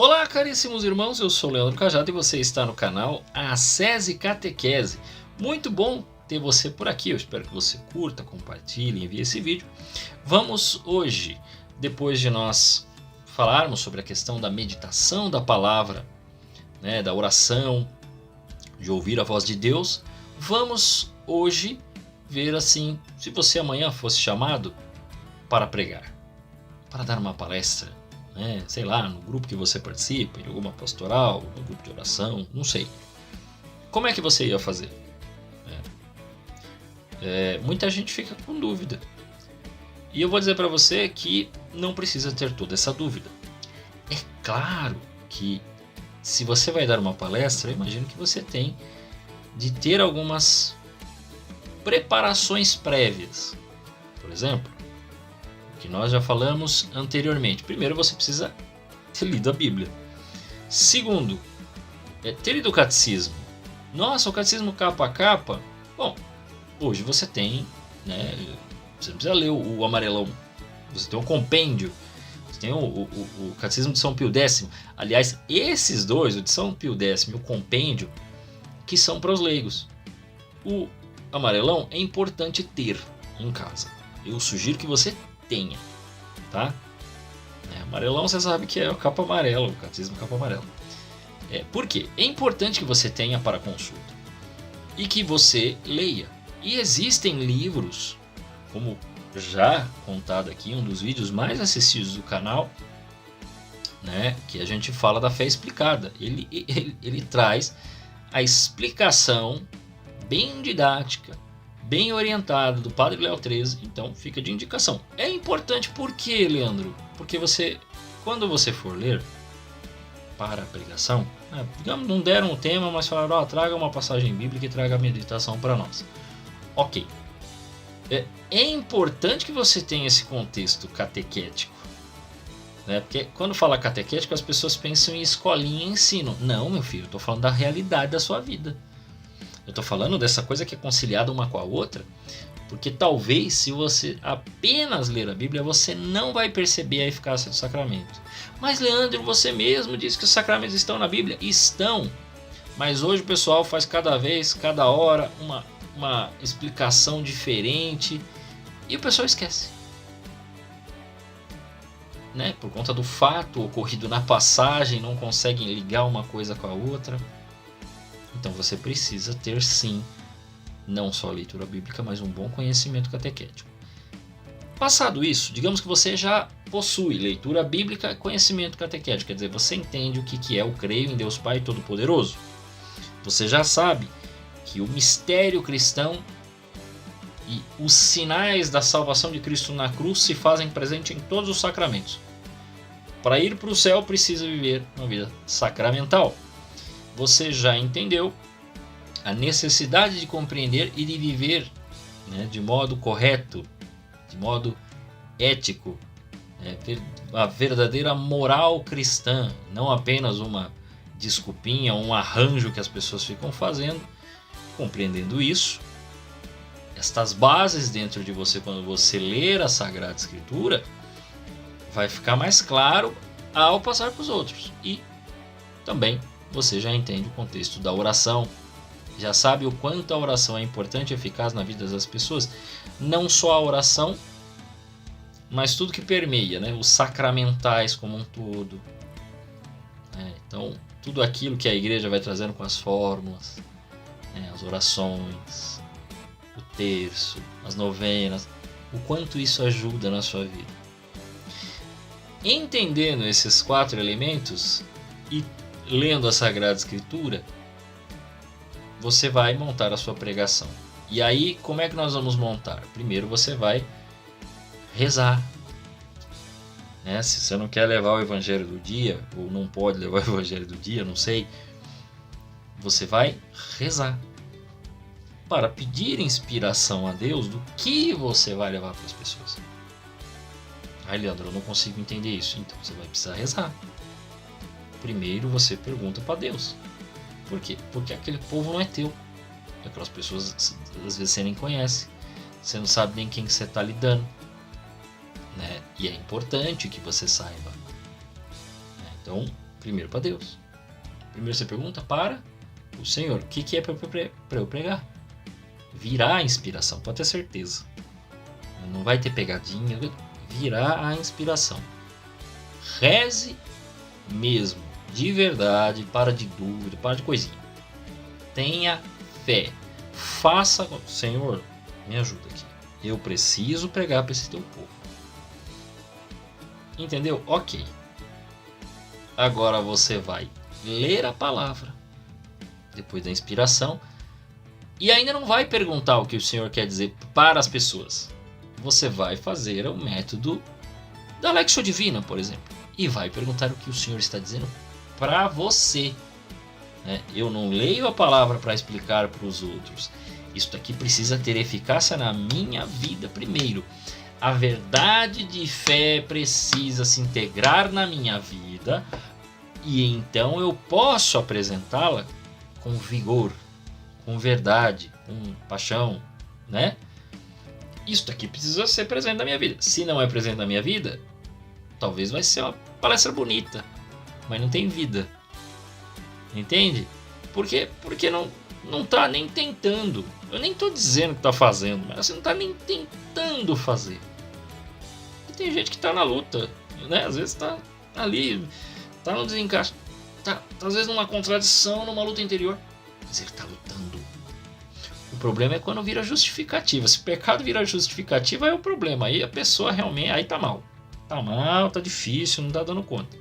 Olá, caríssimos irmãos, eu sou Leandro Cajado e você está no canal Acese Catequese. Muito bom ter você por aqui, eu espero que você curta, compartilhe, envie esse vídeo. Vamos hoje, depois de nós falarmos sobre a questão da meditação da palavra, da oração, de ouvir a voz de Deus, vamos hoje ver assim, se você amanhã fosse chamado para pregar, para dar uma palestra, sei lá, no grupo que você participa, em alguma pastoral, no grupo de oração, não sei. Como é que você ia fazer? Muita gente fica com dúvida. E eu vou dizer para você que não precisa ter toda essa dúvida. É claro que se você vai dar uma palestra, eu imagino que você tem de ter algumas preparações prévias. Por exemplo, que nós já falamos anteriormente. Primeiro, você precisa ter lido a Bíblia. Segundo, ter lido o catecismo. Nossa, o catecismo capa a capa. Bom, hoje você tem, você não precisa ler o amarelão. Você tem o compêndio. Você tem o catecismo de São Pio X. Aliás, esses dois, o de São Pio X e o compêndio, que são para os leigos. O amarelão é importante ter em casa. Eu sugiro que você tenha, tá? Amarelão você sabe que é o capa amarela, o catecismo capa amarela. Por quê? É importante que você tenha para consulta e que você leia. E existem livros, como já contado aqui, um dos vídeos mais assistidos do canal, que a gente fala da fé explicada. Ele traz a explicação bem didática, bem orientado do Padre Léo XIII, então fica de indicação. É importante por quê, Leandro? Porque quando você for ler para a pregação, digamos, não deram o tema, mas falaram, traga uma passagem bíblica e traga a meditação para nós. Ok. É importante que você tenha esse contexto catequético, porque quando fala catequético, as pessoas pensam em escolinha e ensino. Não, meu filho, eu estou falando da realidade da sua vida. Eu estou falando dessa coisa que é conciliada uma com a outra, porque talvez se você apenas ler a Bíblia, você não vai perceber a eficácia do sacramento. Mas Leandro, você mesmo disse que os sacramentos estão na Bíblia. Estão, mas hoje o pessoal faz cada hora, uma explicação diferente e o pessoal esquece. Por conta do fato ocorrido na passagem, não conseguem ligar uma coisa com a outra. Então você precisa ter sim, não só a leitura bíblica, mas um bom conhecimento catequético. Passado isso, digamos que você já possui leitura bíblica e conhecimento catequético, quer dizer, você entende o que é o creio em Deus Pai Todo-Poderoso. Você já sabe que o mistério cristão e os sinais da salvação de Cristo na cruz se fazem presente em todos os sacramentos. Para ir para o céu precisa viver uma vida sacramental. Você já entendeu a necessidade de compreender e de viver de modo correto, de modo ético, a verdadeira moral cristã, não apenas uma desculpinha, um arranjo que as pessoas ficam fazendo. Compreendendo isso, estas bases dentro de você, quando você ler a Sagrada Escritura, vai ficar mais claro ao passar para os outros. E também você já entende o contexto da oração, já sabe o quanto a oração é importante e eficaz na vida das pessoas. Não só a oração, mas tudo que permeia, os sacramentais como um todo. Então, tudo aquilo que a igreja vai trazendo com as fórmulas, as orações, o terço, as novenas, o quanto isso ajuda na sua vida. Entendendo esses 4 elementos e lendo a Sagrada Escritura, você vai montar a sua pregação. E aí, como é que nós vamos montar? Primeiro você vai rezar. Se você não quer levar o Evangelho do dia, ou não pode levar o Evangelho do dia, não sei, você vai rezar para pedir inspiração a Deus do que você vai levar para as pessoas. Leandro, eu não consigo entender isso. Então você vai precisar rezar. Primeiro você pergunta para Deus. Por quê? Porque aquele povo não é teu. Aquelas pessoas às vezes você nem conhece. Você não sabe nem quem que você está lidando. E é importante que você saiba. Então Primeiro para Deus. Primeiro você pergunta para o Senhor, o que é para eu pregar? Virá a inspiração, pode ter certeza. Não vai ter pegadinha, virá a inspiração. Reze mesmo, de verdade, para de dúvida, para de coisinha. Tenha fé. Faça, Senhor, me ajuda aqui. Eu preciso pregar para esse teu povo. Entendeu? Ok. Agora você vai ler a palavra, depois da inspiração, e ainda não vai perguntar o que o Senhor quer dizer para as pessoas. Você vai fazer o método da Lexio Divina, por exemplo, e vai perguntar o que o Senhor está dizendo para você. Eu não leio a palavra para explicar para os outros. Isso daqui precisa ter eficácia na minha vida primeiro. A verdade de fé precisa se integrar na minha vida e então eu posso apresentá-la com vigor, com verdade, com paixão, né? Isso daqui precisa ser presente na minha vida. Se não é presente na minha vida, talvez vai ser uma palestra bonita, mas não tem vida. Entende? Por quê? Porque não tá nem tentando. Eu nem tô dizendo que tá fazendo, mas você não tá nem tentando fazer. E tem gente que tá na luta, né? Às vezes tá ali, tá no desencaixe, tá às vezes numa contradição, numa luta interior, mas ele tá lutando. O problema é quando vira justificativa. Se o pecado vira justificativa, é o problema. Aí a pessoa realmente, aí tá mal. Tá mal, tá difícil, não tá dando conta.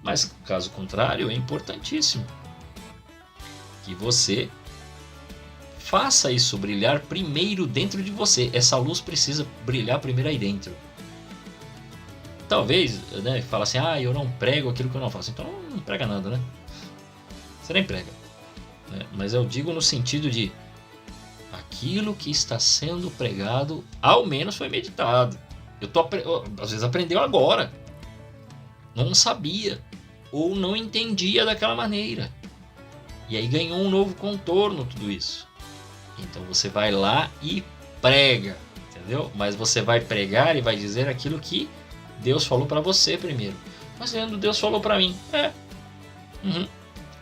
Mas caso contrário, é importantíssimo que você faça isso brilhar primeiro dentro de você. Essa luz precisa brilhar primeiro aí dentro. Talvez, né, fala assim, eu não prego aquilo que eu não faço. Então não prega nada, né? Você nem prega. Mas eu digo no sentido de aquilo que está sendo pregado, ao menos foi meditado. Às vezes aprendeu agora. Não sabia. Ou não entendia daquela maneira. E aí ganhou um novo contorno tudo isso. Então você vai lá e prega, entendeu? Mas você vai pregar e vai dizer aquilo que Deus falou para você primeiro. Mas Deus falou para mim.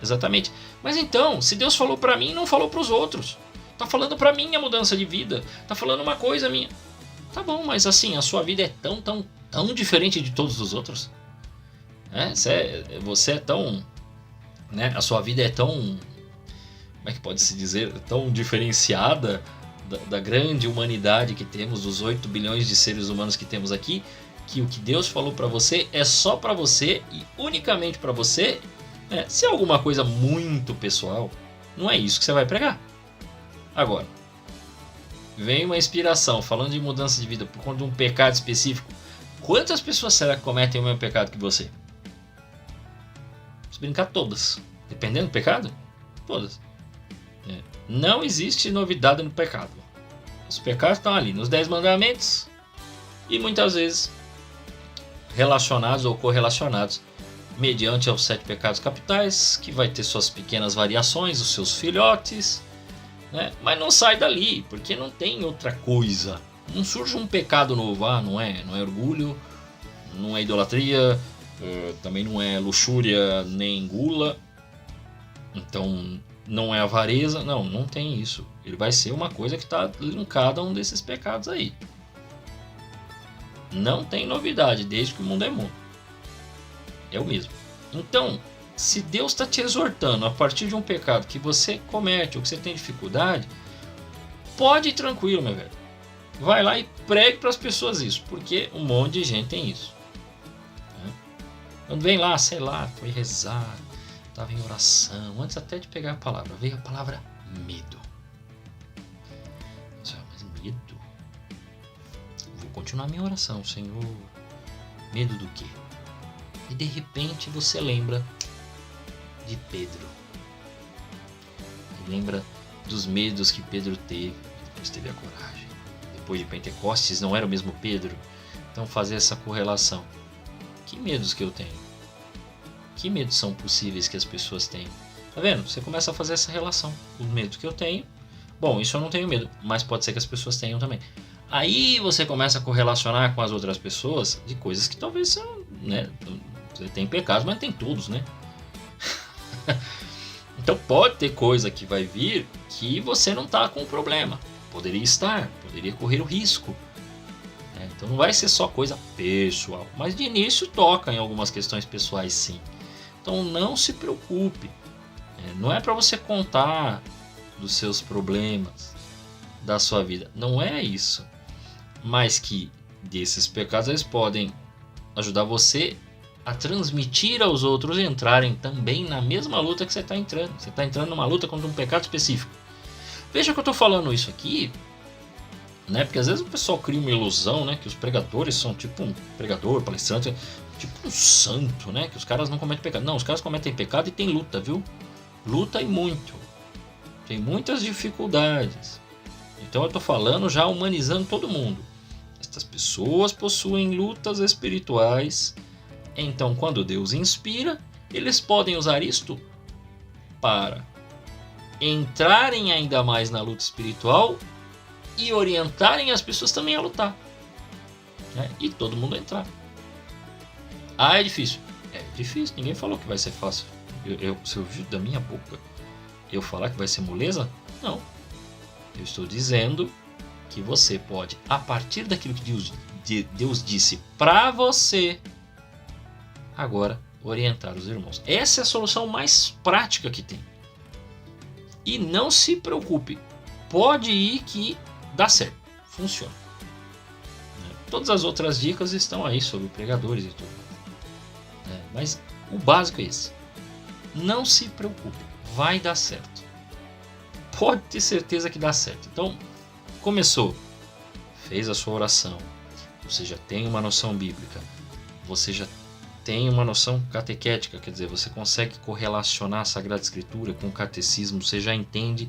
Exatamente. Mas então, se Deus falou para mim, não falou para os outros. Tá falando para mim a mudança de vida. Tá falando uma coisa minha. Tá bom, mas assim, a sua vida é tão diferente de todos os outros. Você é tão... a sua vida é tão... Como é que pode se dizer? Tão diferenciada da grande humanidade que temos, dos 8 bilhões de seres humanos que temos aqui, que o que Deus falou para você é só para você e unicamente para você. Se é alguma coisa muito pessoal, não é isso que você vai pregar. Agora, vem uma inspiração falando de mudança de vida por conta de um pecado específico. Quantas pessoas será que cometem o mesmo pecado que você? Se brincar, todas. Dependendo do pecado, todas. Não existe novidade no pecado. Os pecados estão ali nos 10 mandamentos e muitas vezes relacionados ou correlacionados mediante aos 7 pecados capitais, que vai ter suas pequenas variações, os seus filhotes, mas não sai dali, porque não tem outra coisa. Não surge um pecado novo. Não é orgulho, não é idolatria, também não é luxúria nem gula, então não é avareza, não tem isso. Ele vai ser uma coisa que está linkada a um desses pecados aí. Não tem novidade desde que o mundo é mundo. É o mesmo. Então, se Deus está te exortando a partir de um pecado que você comete ou que você tem dificuldade, pode ir tranquilo, meu velho. Vai lá e pregue para as pessoas isso, porque um monte de gente tem isso. Quando vem lá, sei lá, foi rezar, estava em oração, antes até de pegar a palavra, veio a palavra medo. Mas medo? Vou continuar minha oração, Senhor. Medo do quê? E de repente você lembra de Pedro. E lembra dos medos que Pedro teve, depois teve a coragem. Depois de Pentecostes não era o mesmo Pedro. Então fazer essa correlação. Que medos que eu tenho? Que medos são possíveis que as pessoas têm? Tá vendo? Você começa a fazer essa relação. Os medos que eu tenho. Bom, isso eu não tenho medo, mas pode ser que as pessoas tenham também. Aí você começa a correlacionar com as outras pessoas de coisas que talvez são, Você tem pecados, mas tem todos, né? Então pode ter coisa que vai vir que você não está com problema. Poderia estar, poderia correr o risco. Então não vai ser só coisa pessoal. Mas de início toca em algumas questões pessoais, sim. Então não se preocupe. Não é para você contar dos seus problemas, da sua vida. Não é isso. Mas que desses pecados eles podem ajudar você a transmitir aos outros entrarem também na mesma luta que você está entrando. Você está entrando numa luta contra um pecado específico. Veja que eu estou falando isso aqui, né? Porque às vezes o pessoal cria uma ilusão, né? Que os pregadores são tipo um pregador, palestrante, tipo um santo, né? Que os caras não cometem pecado. Não, os caras cometem pecado e tem luta, viu? Luta e muito. Tem muitas dificuldades. Então eu estou falando já humanizando todo mundo. Estas pessoas possuem lutas espirituais. Então, quando Deus inspira, eles podem usar isto para entrarem ainda mais na luta espiritual e orientarem as pessoas também a lutar. E todo mundo entrar. Ah, é difícil. É difícil, ninguém falou que vai ser fácil. Você ouviu da minha boca eu falar que vai ser moleza? Não. Eu estou dizendo que você pode, a partir daquilo que Deus disse para você, agora orientar os irmãos. Essa é a solução mais prática que tem. E não se preocupe, pode ir que dá certo, funciona. Todas as outras dicas estão aí sobre pregadores e tudo. Mas o básico é esse. Não se preocupe, vai dar certo. Pode ter certeza que dá certo. Então, começou, fez a sua oração, você já tem uma noção bíblica, você já tem uma noção catequética, quer dizer, você consegue correlacionar a Sagrada Escritura com o catecismo, você já entende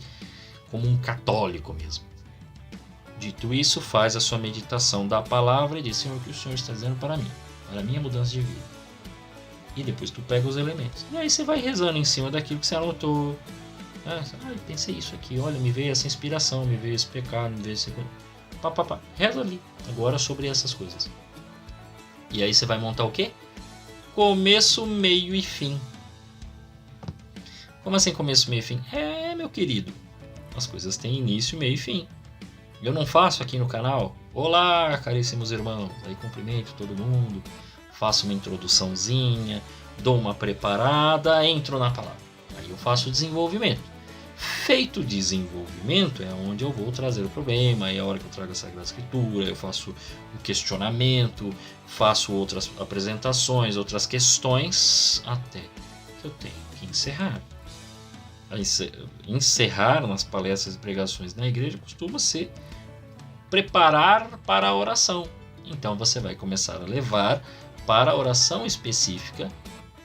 como um católico mesmo. Dito isso, faz a sua meditação da palavra e diz: Senhor, o que o Senhor está dizendo para mim, para a minha mudança de vida. E depois tu pega os elementos. E aí você vai rezando em cima daquilo que você anotou. Pensei isso aqui, olha, me veio essa inspiração, me veio esse pecado, me veio esse... Reza ali, agora sobre essas coisas. E aí você vai montar o quê? Começo, meio e fim. Como assim começo, meio e fim? Meu querido, as coisas têm início, meio e fim. Eu não faço aqui no canal: olá, caríssimos irmãos, aí cumprimento todo mundo, faço uma introduçãozinha, dou uma preparada, entro na palavra. Aí eu faço o desenvolvimento. Feito o desenvolvimento é onde eu vou trazer o problema, aí é a hora que eu trago a Sagrada Escritura, eu faço o questionamento, faço outras apresentações, outras questões, até que eu tenho que encerrar. Encerrar nas palestras e pregações na igreja costuma ser preparar para a oração. Então você vai começar a levar para a oração específica,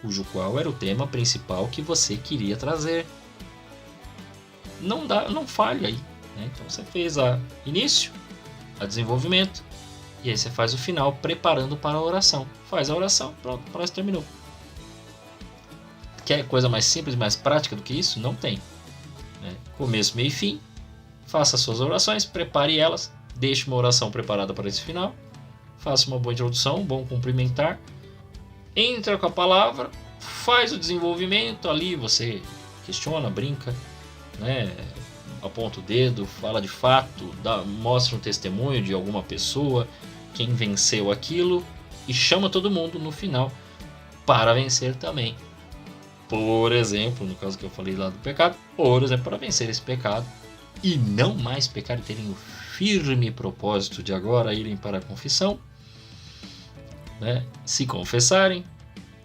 cujo qual era o tema principal que você queria trazer. Não falhe aí, né? Então você fez a início, a desenvolvimento, e aí você faz o final preparando para a oração. Faz a oração, pronto, a palestra terminou. Quer coisa mais simples, mais prática do que isso? Não tem. Começo, meio e fim. Faça as suas orações, prepare elas, deixe uma oração preparada para esse final, faça uma boa introdução, um bom cumprimentar, entra com a palavra, faz o desenvolvimento, ali você questiona, brinca, aponta o dedo, fala de fato, mostra um testemunho de alguma pessoa, quem venceu aquilo, e chama todo mundo no final para vencer também. Por exemplo, no caso que eu falei lá do pecado, por exemplo, para vencer esse pecado e não mais pecar e terem o firme propósito de agora irem para a confissão, se confessarem,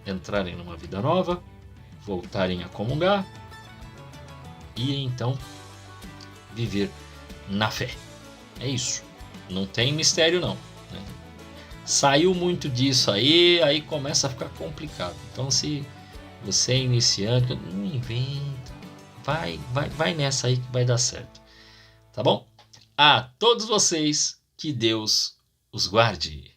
entrarem numa vida nova, voltarem a comungar e então viver na fé. É isso. Não tem mistério não. Saiu muito disso aí começa a ficar complicado. Então se você é iniciante, não inventa. Vai nessa aí que vai dar certo. Tá bom? A todos vocês, que Deus os guarde.